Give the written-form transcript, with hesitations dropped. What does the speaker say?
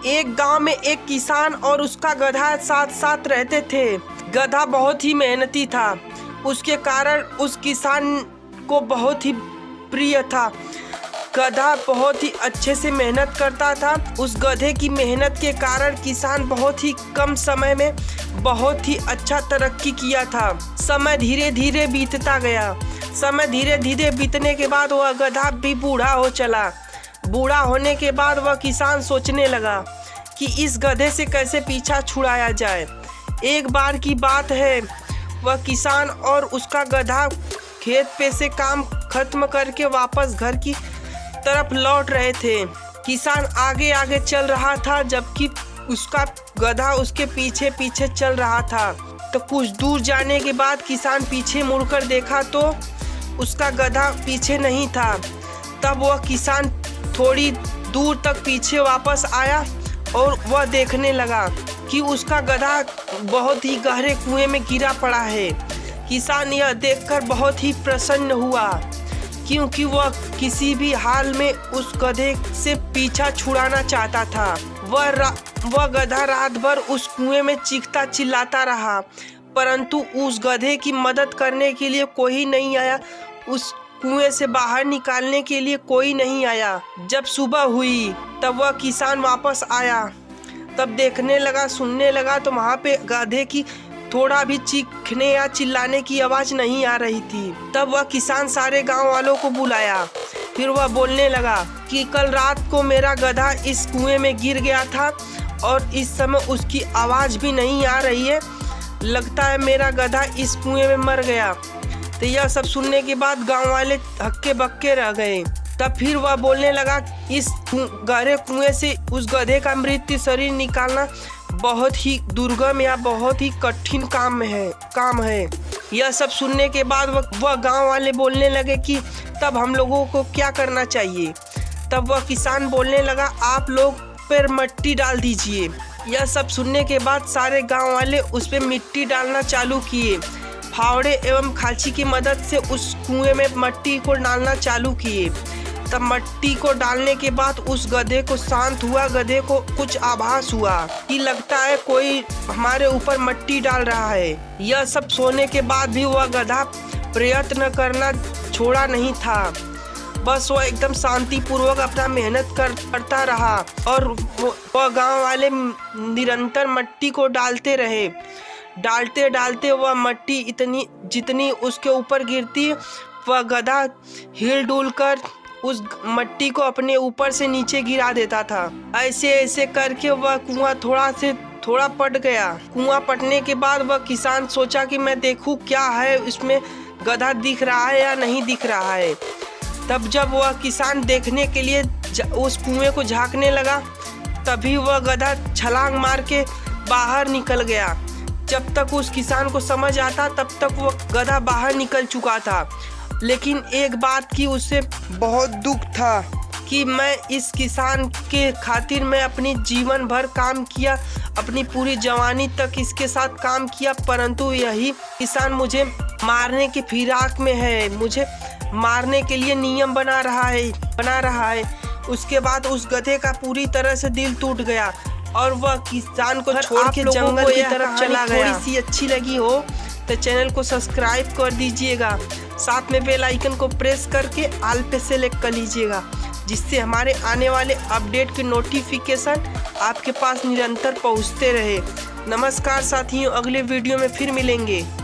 एक गांव में एक किसान और उसका गधा साथ साथ रहते थे। गधा बहुत ही मेहनती था, उसके कारण उस किसान को बहुत ही प्रिय था। गधा बहुत ही अच्छे से मेहनत करता था। उस गधे की मेहनत के कारण किसान बहुत ही कम समय में बहुत ही अच्छा तरक्की किया था। समय धीरे धीरे बीतता गया। समय धीरे धीरे बीतने के बाद वह गधा भी बूढ़ा हो चला। बूढ़ा होने के बाद वह किसान सोचने लगा कि इस गधे से कैसे पीछा छुड़ाया जाए। एक बार की बात है, वह किसान और उसका गधा खेत पे से काम खत्म करके वापस घर की तरफ लौट रहे थे। किसान आगे आगे चल रहा था, जबकि उसका गधा उसके पीछे पीछे चल रहा था। तो कुछ दूर जाने के बाद किसान पीछे मुड़कर देखा तो उसका गधा पीछे नहीं था। तब वह किसान थोड़ी दूर तक पीछे वापस आया और वह देखने लगा कि उसका गधा बहुत ही गहरे कुएं में गिरा पड़ा है। किसान यह देखकर बहुत ही प्रसन्न हुआ, क्योंकि वह किसी भी हाल में उस गधे से पीछा छुड़ाना चाहता था। वह गधा रात भर उस कुएं में चीखता चिल्लाता रहा, परंतु उस गधे की मदद करने के लिए कोई नहीं आया। उस कुएं से बाहर निकालने के लिए कोई नहीं आया। जब सुबह हुई तब वह किसान वापस आया। तब देखने लगा, सुनने लगा तो वहाँ पे गधे की थोड़ा भी चीखने या चिल्लाने की आवाज़ नहीं आ रही थी। तब वह किसान सारे गांव वालों को बुलाया। फिर वह बोलने लगा कि कल रात को मेरा गधा इस कुएं में गिर गया था और इस समय उसकी आवाज़ भी नहीं आ रही है। लगता है मेरा गधा इस कुएं में मर गया। तो यह सब सुनने के बाद गांव वाले हक्के बक्के रह गए। तब फिर वह बोलने लगा, इस गहरे कुएं से उस गधे का मृत शरीर निकालना बहुत ही दुर्गम या बहुत ही कठिन काम है। यह सब सुनने के बाद वह गांव वाले बोलने लगे कि तब हम लोगों को क्या करना चाहिए। तब वह किसान बोलने लगा, आप लोग पर मिट्टी डाल दीजिए। यह सब सुनने के बाद सारे गांव वाले उस पर मिट्टी डालना चालू किए। फावड़े एवं खांची की मदद से उस कुएं में मिट्टी को डालना चालू किए। तब मिट्टी को डालने के बाद उस गधे को शांत हुआ। गधे को कुछ आभास हुआ कि लगता है कोई हमारे ऊपर मिट्टी डाल रहा है। यह सब सोने के बाद भी वह गधा प्रयत्न करना छोड़ा नहीं था। बस वह एकदम शांतिपूर्वक अपना मेहनत करता रहा और वह गांव वाले निरंतर मिट्टी को डालते रहे। डालते डालते वह मिट्टी जितनी उसके ऊपर गिरती, वह गधा हिल डुल कर उस मिट्टी को अपने ऊपर से नीचे गिरा देता था। ऐसे ऐसे करके वह कुआं थोड़ा पट गया। कुआं पटने के बाद वह किसान सोचा कि मैं देखूं क्या है इसमें, गधा दिख रहा है या नहीं दिख रहा है। तब जब वह किसान देखने के लिए उस कुएं को झांकने लगा, तभी वह गधा छलांग मार के बाहर निकल गया। जब तक उस किसान को समझ आता तब तक वह गधा बाहर निकल चुका था। लेकिन एक बात की उसे बहुत दुख था कि मैं इस किसान के खातिर मैं अपनी जीवन भर काम किया, अपनी पूरी जवानी तक इसके साथ काम किया, परंतु यही किसान मुझे मारने की फिराक में है, मुझे मारने के लिए नियम बना रहा है। उसके बाद उस गधे का पूरी तरह से दिल टूट गया और वह किसान को छोड़ के जंगल की तरफ चला गया। थोड़ी सी अच्छी लगी हो तो चैनल को सब्सक्राइब कर दीजिएगा, साथ में बेल आइकन को प्रेस करके ऑल पे सेलेक्ट कर लीजिएगा, जिससे हमारे आने वाले अपडेट के नोटिफिकेशन आपके पास निरंतर पहुंचते रहे। नमस्कार साथियों, अगले वीडियो में फिर मिलेंगे।